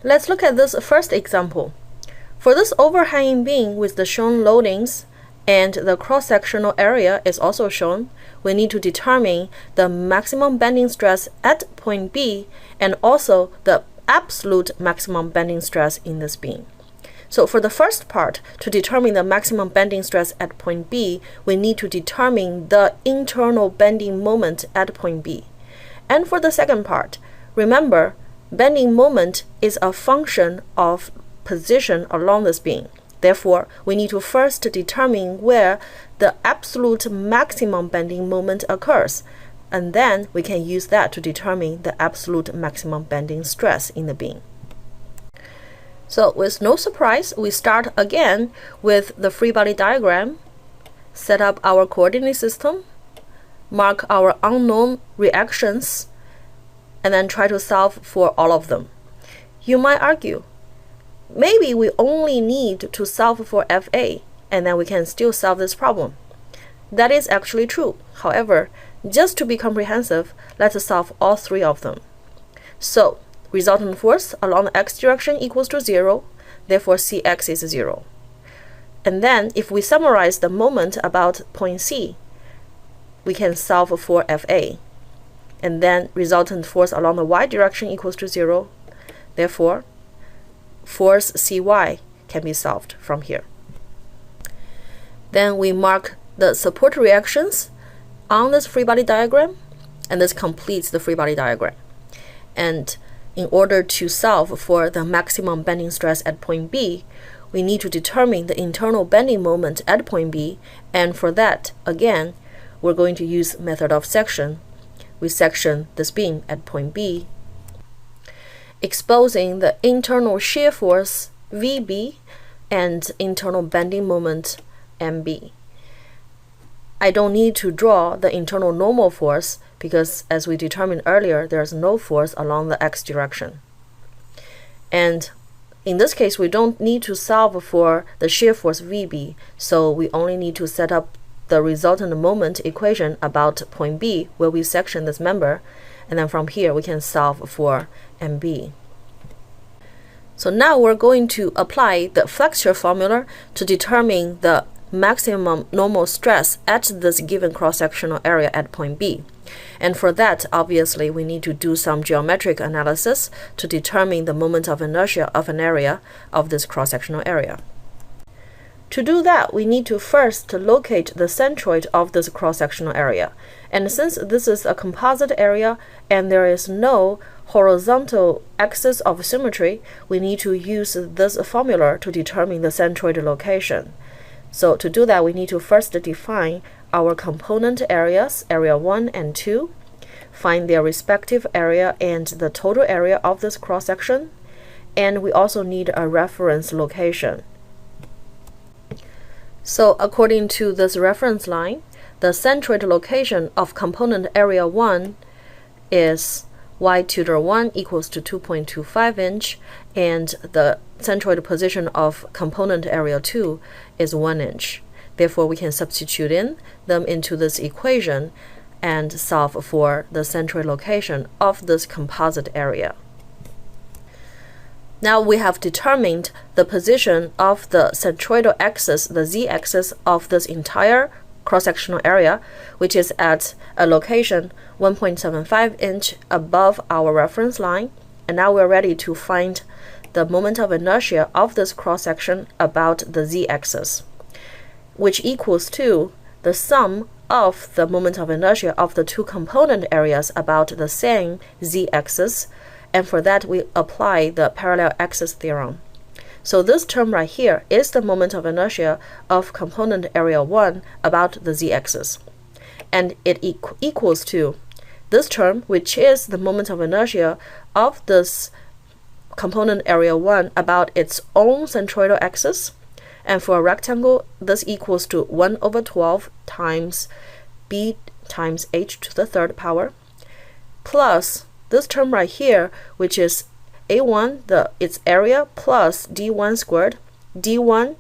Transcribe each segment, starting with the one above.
Let's look at this first example. For this overhanging beam with the shown loadings and the cross-sectional area is also shown, we need to determine the maximum bending stress at point B and also the absolute maximum bending stress in this beam. So for the first part, to determine the maximum bending stress at point B, we need to determine the internal bending moment at point B. And for the second part, remember, bending moment is a function of position along this beam. Therefore, we need to first determine where the absolute maximum bending moment occurs, and then we can use that to determine the absolute maximum bending stress in the beam. So with no surprise, we start again with the free body diagram, set up our coordinate system, mark our unknown reactions, and then try to solve for all of them. You might argue, maybe we only need to solve for FA, and then we can still solve this problem. That is actually true. However, just to be comprehensive, let's solve all three of them. So, resultant force along the x direction equals to 0, therefore Cx is 0. And then, if we summarize the moment about point C, we can solve for Fa. And then, resultant force along the y direction equals to 0, therefore, force Cy can be solved from here. Then we mark the support reactions on this free body diagram, and this completes the free body diagram. And in order to solve for the maximum bending stress at point B, we need to determine the internal bending moment at point B, and for that, again, we're going to use method of section. We section this beam at point B, exposing the internal shear force VB and internal bending moment MB. I don't need to draw the internal normal force because, as we determined earlier, there's no force along the x direction. And in this case, we don't need to solve for the shear force VB, so we only need to set up the resultant moment equation about point B where we section this member, and then from here we can solve for MB. So now we're going to apply the flexure formula to determine the maximum normal stress at this given cross-sectional area at point B. And for that, obviously, we need to do some geometric analysis to determine the moment of inertia of an area of this cross-sectional area. To do that, we need to first locate the centroid of this cross-sectional area. And since this is a composite area and there is no horizontal axis of symmetry, we need to use this formula to determine the centroid location. So to do that, we need to first define our component areas, area 1 and 2, find their respective area and the total area of this cross-section, and we also need a reference location. So according to this reference line, the centroid location of component area 1 is y tutor 1 equals to 2.25 inch, and the centroid position of component area 2 is 1 inch. Therefore, we can substitute in them into this equation and solve for the centroid location of this composite area. Now we have determined the position of the centroidal axis, the z-axis of this entire cross-sectional area, which is at a location 1.75 inch above our reference line. And now we're ready to find the moment of inertia of this cross-section about the z-axis, which equals to the sum of the moment of inertia of the two component areas about the same z-axis, and for that we apply the parallel axis theorem. So this term right here is the moment of inertia of component area 1 about the z-axis, and it equals to this term, which is the moment of inertia of this component area 1 about its own centroidal axis, and for a rectangle this equals to 1/12 times b times h to the third power, plus this term right here, which is a1, its area, plus d1 squared. d1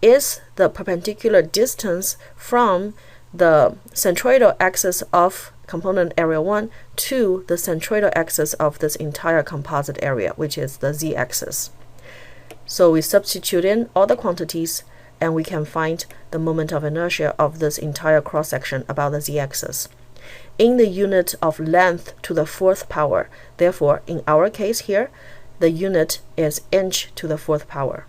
is the perpendicular distance from the centroidal axis of component area 1 to the centroidal axis of this entire composite area, which is the z-axis. So we substitute in all the quantities and we can find the moment of inertia of this entire cross-section about the z-axis in the unit of length to the fourth power. Therefore, in our case here, the unit is inch to the fourth power.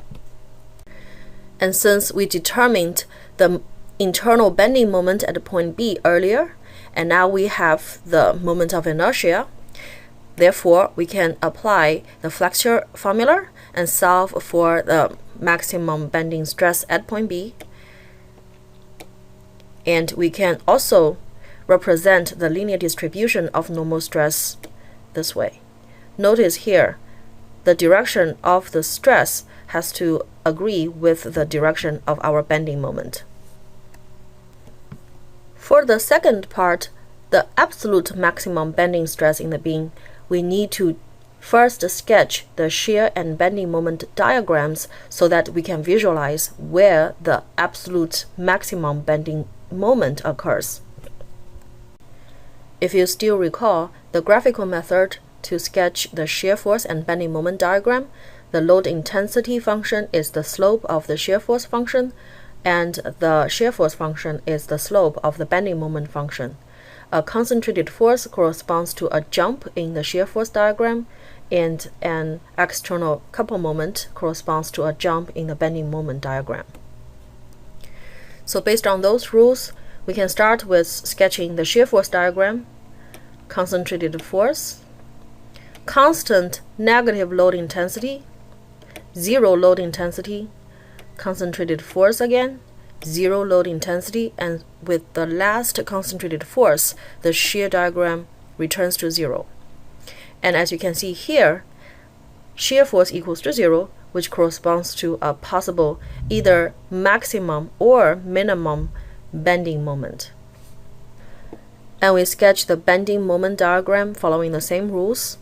And since we determined the internal bending moment at point B earlier, and now we have the moment of inertia, therefore we can apply the flexure formula and solve for the maximum bending stress at point B. And we can also represent the linear distribution of normal stress this way. Notice here, the direction of the stress has to agree with the direction of our bending moment. For the second part, the absolute maximum bending stress in the beam, we need to first sketch the shear and bending moment diagrams so that we can visualize where the absolute maximum bending moment occurs. If you still recall the graphical method to sketch the shear force and bending moment diagram, the load intensity function is the slope of the shear force function, and the shear force function is the slope of the bending moment function. A concentrated force corresponds to a jump in the shear force diagram, and an external couple moment corresponds to a jump in the bending moment diagram. So based on those rules, we can start with sketching the shear force diagram. Concentrated force, constant negative load intensity, zero load intensity, concentrated force again, zero load intensity, and with the last concentrated force, the shear diagram returns to zero. And as you can see here, shear force equals to zero, which corresponds to a possible either maximum or minimum bending moment. And we sketch the bending moment diagram following the same rules.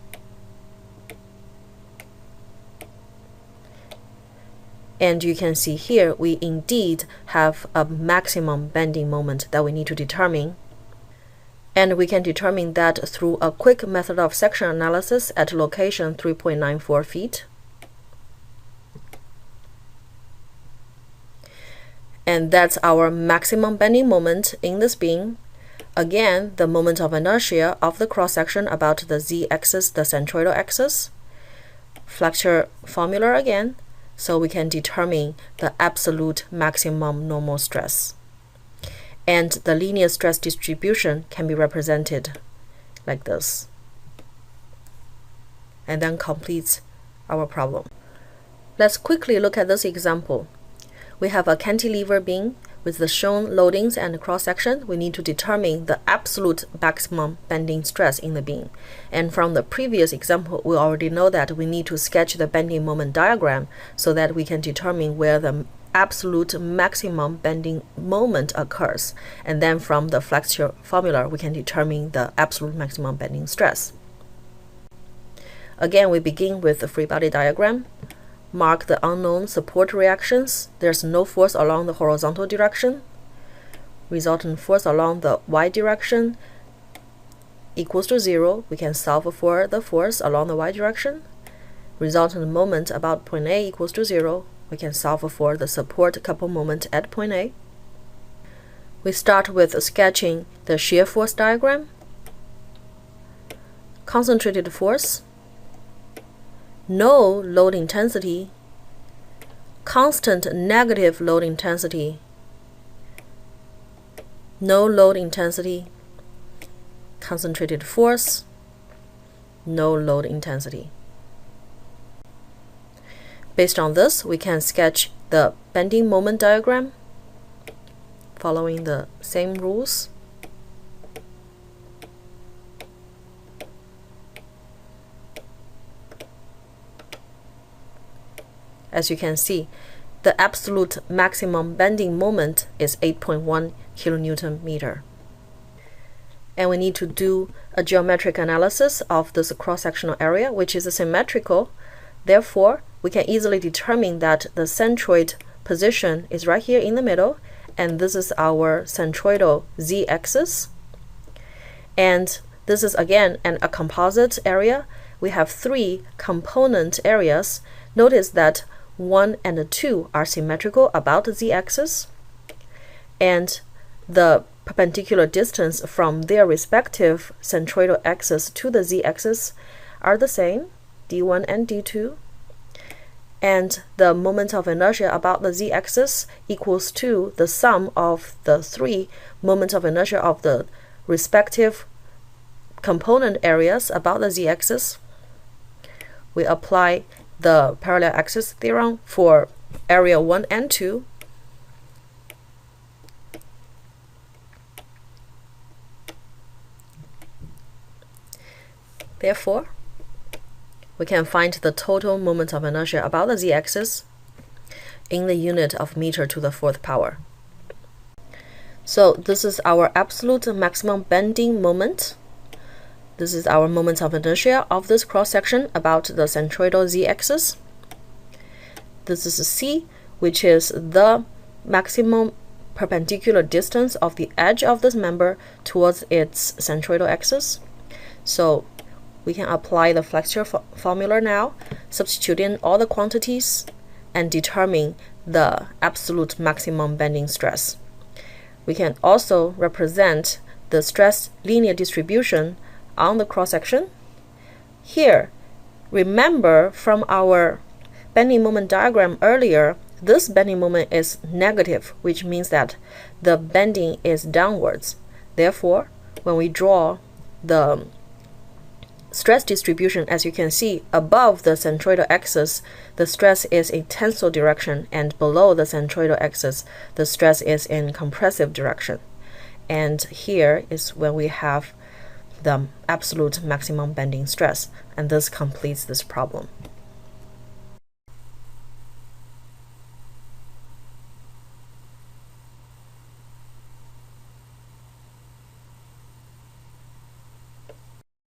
And you can see here we indeed have a maximum bending moment that we need to determine. And we can determine that through a quick method of section analysis at location 3.94 feet. And that's our maximum bending moment in this beam. Again, the moment of inertia of the cross-section about the z-axis, the centroidal axis. Flexure formula again, so we can determine the absolute maximum normal stress. And the linear stress distribution can be represented like this. And then completes our problem. Let's quickly look at this example. We have a cantilever beam with the shown loadings and cross-section. We need to determine the absolute maximum bending stress in the beam. And from the previous example, we already know that we need to sketch the bending moment diagram so that we can determine where the absolute maximum bending moment occurs. And then from the flexure formula, we can determine the absolute maximum bending stress. Again, we begin with the free body diagram. Mark the unknown support reactions. There's no force along the horizontal direction. Resultant force along the y direction equals to 0. We can solve for the force along the y direction. Resultant moment about point A equals to 0. We can solve for the support couple moment at point A. We start with sketching the shear force diagram. Concentrated force, no load intensity, constant negative load intensity, no load intensity, concentrated force, no load intensity. Based on this, we can sketch the bending moment diagram following the same rules. As you can see, the absolute maximum bending moment is 8.1 kilonewton meter. And we need to do a geometric analysis of this cross-sectional area, which is symmetrical. Therefore, we can easily determine that the centroid position is right here in the middle, and this is our centroidal z-axis. And this is again a composite area. We have 3 component areas. Notice that 1 and 2 are symmetrical about the z-axis, and the perpendicular distance from their respective centroidal axis to the z-axis are the same, d1 and d2, and the moment of inertia about the z-axis equals to the sum of the 3 moments of inertia of the respective component areas about the z-axis. We apply the parallel axis theorem for area 1 and 2. Therefore, we can find the total moment of inertia about the z-axis in the unit of meter to the 4th power. So this is our absolute maximum bending moment. This is our moment of inertia of this cross-section about the centroidal z-axis. This is C, which is the maximum perpendicular distance of the edge of this member towards its centroidal axis. So we can apply the flexure formula now, substitute in all the quantities, and determine the absolute maximum bending stress. We can also represent the stress linear distribution on the cross-section. Here, remember from our bending moment diagram earlier, this bending moment is negative, which means that the bending is downwards. Therefore, when we draw the stress distribution, as you can see, above the centroidal axis, the stress is in tensile direction, and below the centroidal axis, the stress is in compressive direction. And here is when we have the absolute maximum bending stress, and this completes this problem.